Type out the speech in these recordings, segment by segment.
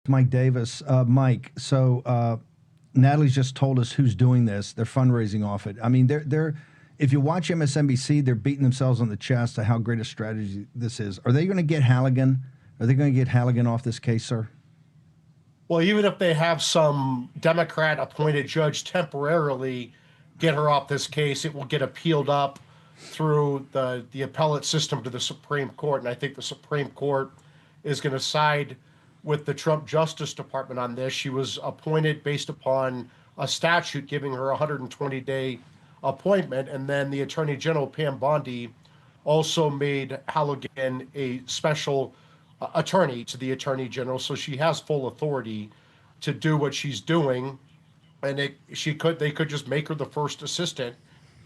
Mike Davis. Mike, so Natalie's just told us who's doing this. They're fundraising off it. I mean, they're if you watch MSNBC, they're beating themselves on the chest to how great a strategy this is. Are they going to get Halligan? Are they going to get Halligan off this case, sir? Well, even if they have some Democrat-appointed judge temporarily get her off this case, it will get appealed up through the appellate system to the Supreme Court. And I think the Supreme Court is going to side with the Trump Justice Department on this. She was appointed based upon a statute giving her a 120-day appointment. And then the Attorney General, Pam Bondi, also made Halligan a special attorney to the Attorney General. So she has full authority to do what she's doing. And they could just make her the first assistant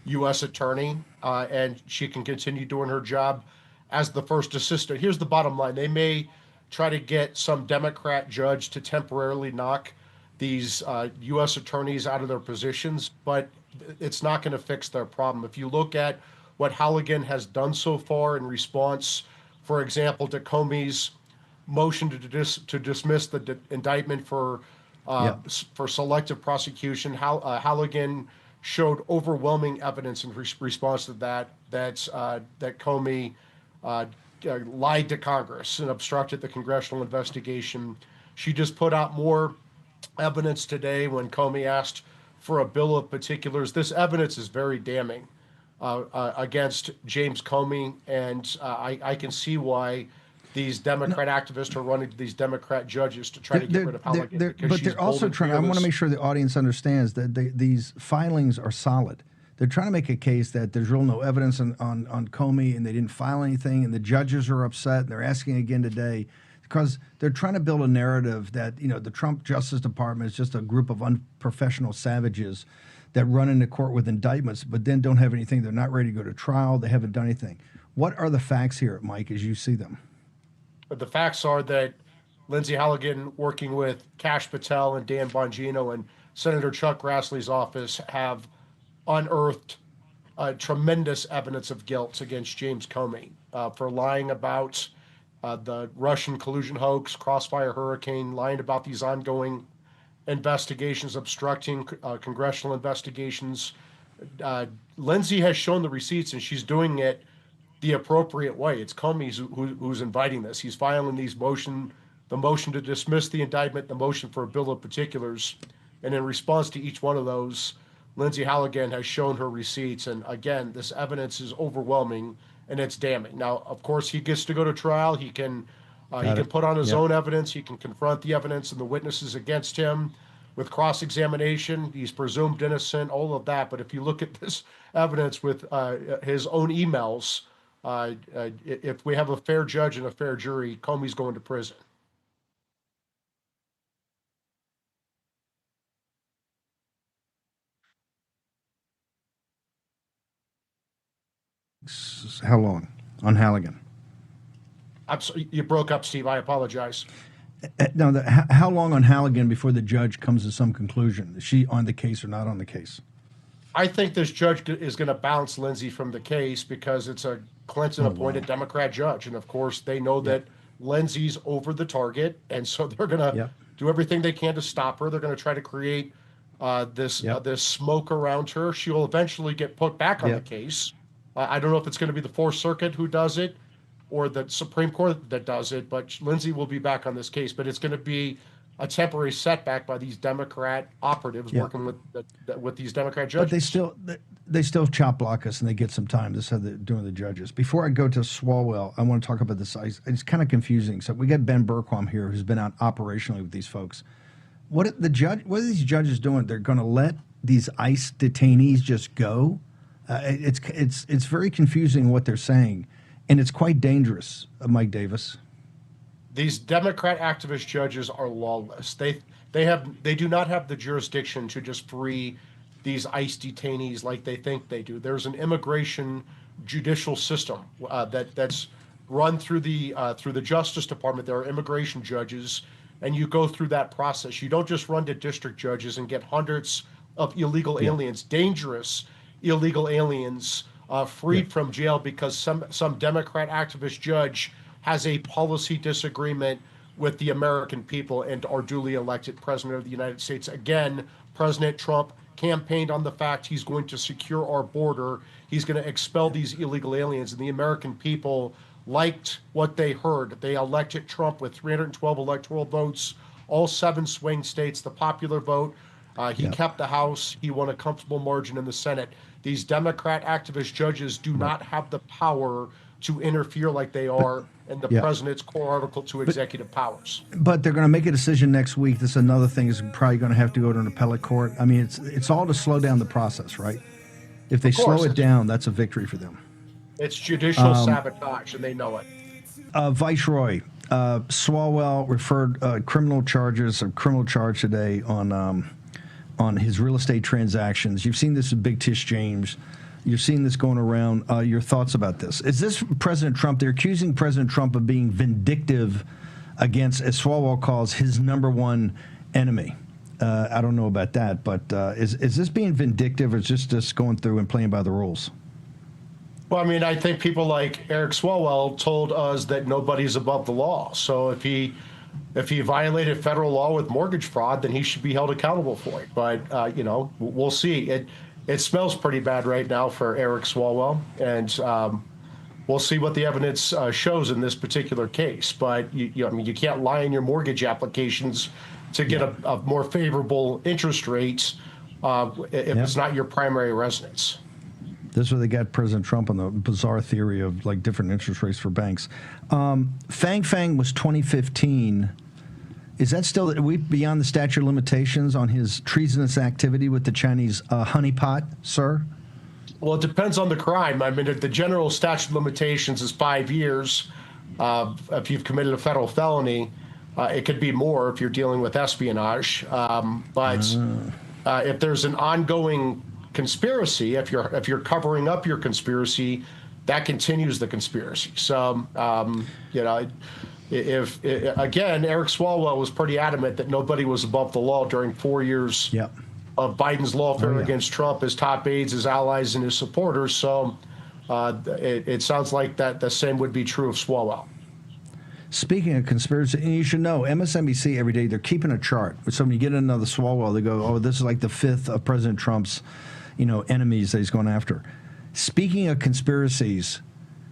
U.S. attorney, and she can continue doing her job as the first assistant. Here's the bottom line. They may try to get some Democrat judge to temporarily knock these U.S. attorneys out of their positions, but it's not going to fix their problem. If you look at what Halligan has done so far in response, for example, to Comey's motion to dismiss the indictment for selective prosecution, Halligan showed overwhelming evidence in response to that Comey lied to Congress and obstructed the congressional investigation. She just put out more evidence today when Comey asked for a bill of particulars. This evidence is very damning against James Comey, and I can see why these Democrat activists are running to these Democrat judges to try to get rid of Halligan. But they're also trying, I want to make sure the audience understands that these filings are solid. They're trying to make a case that there's real no evidence on Comey and they didn't file anything, and the judges are upset. And they're asking again today because they're trying to build a narrative that, the Trump Justice Department is just a group of unprofessional savages that run into court with indictments, but then don't have anything. They're not ready to go to trial. They haven't done anything. What are the facts here, Mike, as you see them? But the facts are that Lindsay Halligan, working with Kash Patel and Dan Bongino and Senator Chuck Grassley's office, have unearthed tremendous evidence of guilt against James Comey for lying about the Russian collusion hoax, Crossfire Hurricane, lying about these ongoing investigations, obstructing congressional investigations. Lindsay has shown the receipts, and she's doing it the appropriate way. It's Comey who's inviting this. He's filing the motion to dismiss the indictment, the motion for a bill of particulars. And in response to each one of those, Lindsay Halligan has shown her receipts. And again, this evidence is overwhelming and it's damning. Now, of course, he gets to go to trial. He can put on his own evidence. He can confront the evidence and the witnesses against him with cross-examination. He's presumed innocent, all of that. But if you look at this evidence with his own emails, if we have a fair judge and a fair jury, Comey's going to prison. How long on Halligan? You broke up, Steve. I apologize. No, how long on Halligan before the judge comes to some conclusion? Is she on the case or not on the case? I think this judge is going to bounce Lindsay from the case because it's a Clinton-appointed Democrat judge. And, of course, they know that Lindsay's over the target, and so they're going to do everything they can to stop her. They're going to try to create this smoke around her. She will eventually get put back on the case. I don't know if it's going to be the Fourth Circuit who does it or the Supreme Court that does it, but Lindsay will be back on this case. But it's going to be a temporary setback by these Democrat operatives working with these Democrat judges. But they still chop block us, and they get some time. This is how they're doing the judges. Before I go to Swalwell, I want to talk about this. It's kind of confusing. So we got Ben Berquam here, who's been out operationally with these folks. What are these judges doing? They're going to let these ICE detainees just go? It's very confusing what they're saying, and it's quite dangerous, Mike Davis. These Democrat activist judges are lawless. They do not have the jurisdiction to just free these ICE detainees like they think they do. There's an immigration judicial system that's run through the Justice Department. There are immigration judges, and you go through that process. You don't just run to district judges and get hundreds of illegal aliens, dangerous illegal aliens, freed from jail because some Democrat activist judge has a policy disagreement with the American people and our duly elected president of the United States. Again, President Trump campaigned on the fact he's going to secure our border. He's going to expel these illegal aliens, and the American people liked what they heard. They elected Trump with 312 electoral votes, all 7 swing states, the popular vote. He kept the House. He won a comfortable margin in the Senate. These Democrat activist judges do not have the power to interfere like they are in the president's core Article 2 executive powers. But they're going to make a decision next week. This is another thing is probably going to have to go to an appellate court. I mean, it's all to slow down the process, right? If they slow it down, that's a victory for them. It's judicial sabotage, and they know it. Viceroy, Swalwell referred criminal charge today on his real estate transactions. You've seen this with Big Tish James. You've seen this going around. Your thoughts about this? Is this President Trump? They're accusing President Trump of being vindictive against, as Swalwell calls, his number one enemy. I don't know about that, but is this being vindictive, or is just going through and playing by the rules? Well, I mean, I think people like Eric Swalwell told us that nobody's above the law. So if he violated federal law with mortgage fraud, then he should be held accountable for it. But we'll see. It smells pretty bad right now for Eric Swalwell, and we'll see what the evidence shows in this particular case. But you can't lie in your mortgage applications to get a more favorable interest rates if it's not your primary residence. This is where they got President Trump on the bizarre theory of like different interest rates for banks. Fang was 2015. Is that still, are we beyond the statute of limitations on his treasonous activity with the Chinese honeypot, sir? Well, it depends on the crime. I mean, the general statute of limitations is 5 years. If you've committed a federal felony, it could be more if you're dealing with espionage. But if there's an ongoing conspiracy, if you're covering up your conspiracy, that continues the conspiracy. So, if again, Eric Swalwell was pretty adamant that nobody was above the law during 4 years of Biden's lawfare against Trump, his top aides, his allies, and his supporters. So it sounds like that the same would be true of Swalwell. Speaking of conspiracy, and you should know, MSNBC every day, they're keeping a chart. So when you get another Swalwell, they go, oh, this is like the 5th of President Trump's enemies that he's going after. Speaking of conspiracies,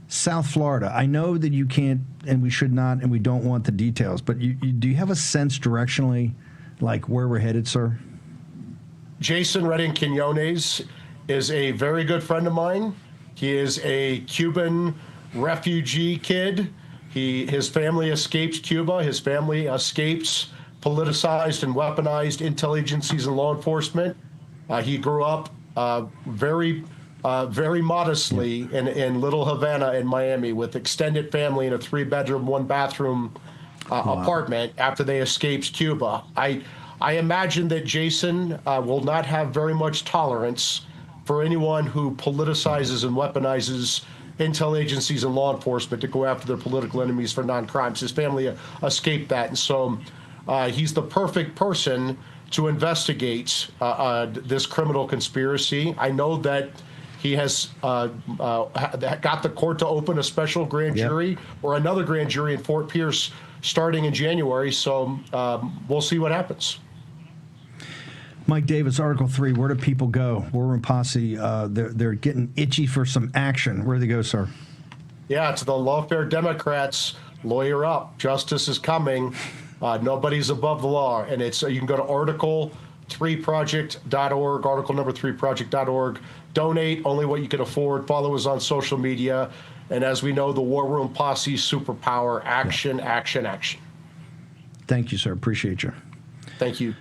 South Florida, I know that you can't, and we should not, and we don't want the details, but do you have a sense directionally, like where we're headed, sir? Jason Redding Quinones is a very good friend of mine. He is a Cuban refugee kid. His family escaped Cuba. His family escapes politicized and weaponized intel agencies and law enforcement. He grew up very modestly in Little Havana in Miami with extended family in a 3-bedroom, 1-bathroom apartment after they escaped Cuba. I imagine that Jason will not have very much tolerance for anyone who politicizes and weaponizes intel agencies and law enforcement to go after their political enemies for non-crimes. His family escaped that, and so he's the perfect person to investigate this criminal conspiracy. I know that he has got the court to open a special grand jury or another grand jury in Fort Pierce starting in January, so we'll see what happens. Mike Davis, Article 3, where do people go? War Room Posse, they're getting itchy for some action. Where do they go, sir? Yeah, to the lawfare Democrats, lawyer up. Justice is coming. Nobody's above the law. And you can go to article3project.org, article number 3project.org. Donate only what you can afford. Follow us on social media. And as we know, the War Room Posse superpower, action, action, action. Thank you, sir. Appreciate you. Thank you.